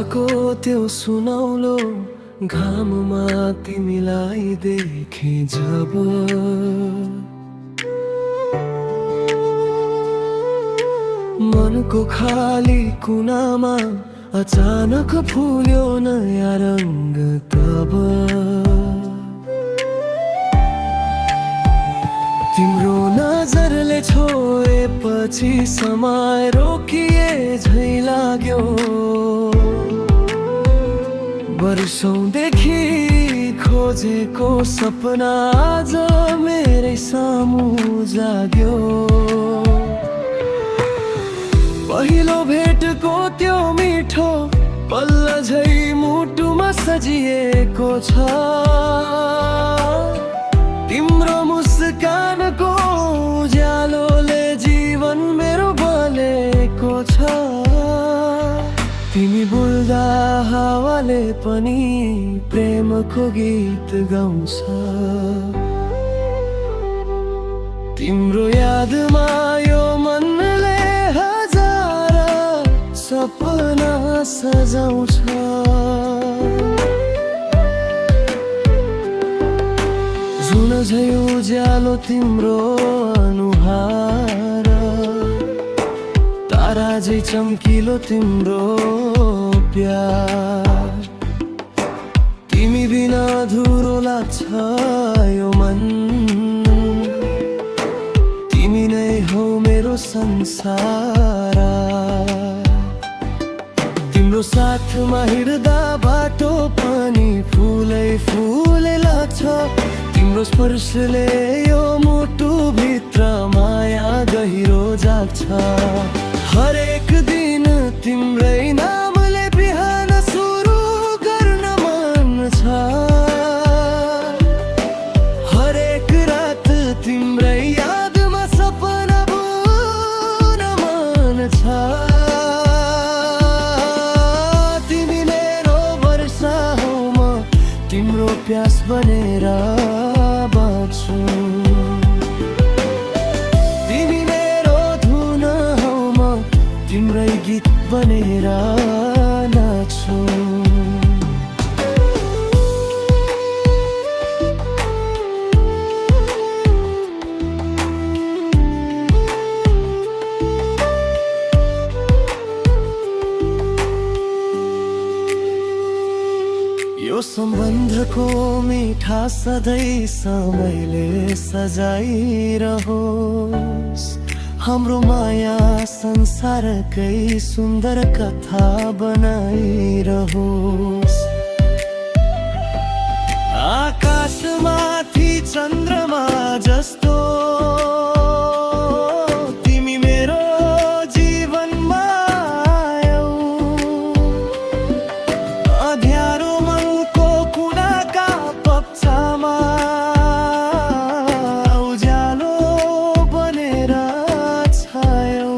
बिरहको त्यो सुनौलो घाममा तिमीलाई देखे जब मनको खाली कुनामा अचानक फुल्यो नयाँ रंग तब तिम्रो नजरले छोएपछि समय रोकिए झै लाग्यो। वर्षौंदेखि खोजेको सपना आज मेरै सामु जाग्यो। पहिलो भेटको त्यो मिठो पल्ल झै मुटुमा सजिएको छ। तिम्रो मुस्कानको उज्यालोले जीवन मेरो बलेको छ। तिमी बोल्दा हावाले पनि प्रेमको गीत गाउँछ। तिम्रो यादमा यो मनले हजार सपना सजाउँछ। जुन झै उज्यालो तिम्रो अनुहार, तारा झै चम्किलो तिम्रो प्यार। तिमी बिना अधुरो लाग्छ यो मन, तिमी नै हौ मेरो संसार। तिम्रो साथमा हिँड्दा बाटो पनि फुलै फुलै लाग्छ। तिम्रो स्पर्शले यो मुटु भित्र माया गहिरो जाग्छ। हरेक दिन तिम्रै नामले बिहान सुरु गर्न मन छ। हरेक रात तिम्रै यादमा सपना बुन मन छ। तिमी मेरो वर्षा हौ, म तिम्रो प्यास बनेर बाँच्छु। तिमी मेरो धुन हौ, म तिम्रै गीत बनेर नाच्छु। यो सम्बन्धको मिठा सधैँ समयले सजाइरहोस्। हाम्रो माया संसारकै सुन्दर कथा बनाइरहोस्। आकाशमाथि चन्द्रमा जस्तो तिमी मेरो जीवनमा आयौ। अँध्यारो मनको कुनाका पक्षमा उज्यालो बनेर छायौ।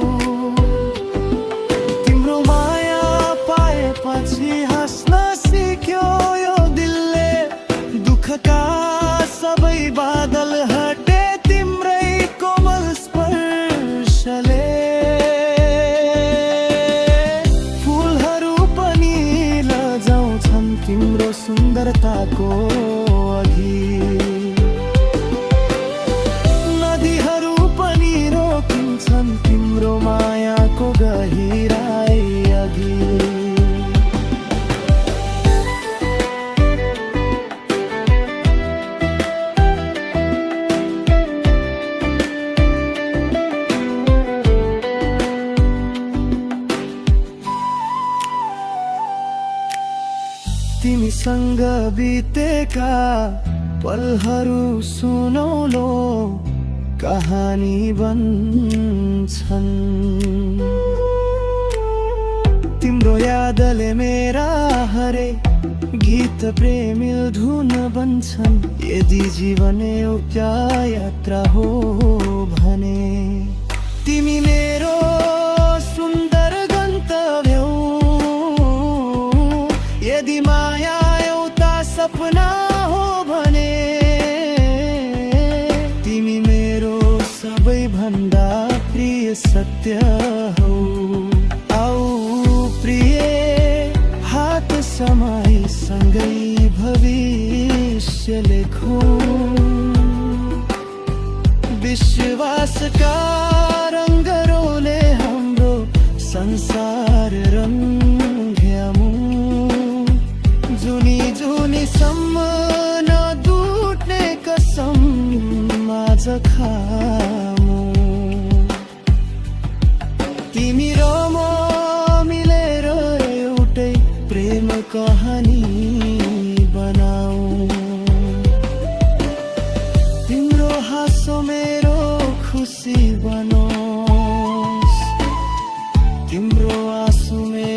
तिम्रो माया पाएपछि हाँस्न सिक्यो यो दिलले। दुःखका सबै बादल हटे तिम्रै कोमल स्पर्शले। फुलहरू पनि लजाउँछन् तिम्रो सुन्दरताको अघि। नदीहरू पनि रोकिन्छन् तिम्रो मायाको गहिराई अघि। तिमीसँग बितेका पलहरू सुनौलो कहानी बन्छन्। तिम्रो यादले मेरा हरे गीत प्रेमिल धुन बन्छन्। यदि जीवन एउटा यात्रा हो भने तिमी मेरो सुन्दर गन्तव्य हौ। यदि माया एउटा सपना हो भने तिमी मेरो सबैभन्दा प्रिय सत्य हौ। आऊ प्रिय समय सँगै भविष्य लेखौं। विश्वासका रङ्गरोले हाम्रो संसार रङ्ग्यामौं। जुनी जुनीसम्म नदुट्ने कसम आज खामौं। तिमी र म मिलेर एउटै प्रेम कहानी बनाऊ। तिम्रो हाँसो मेरो खुसी बनोस्, तिम्रो आँसु मेरो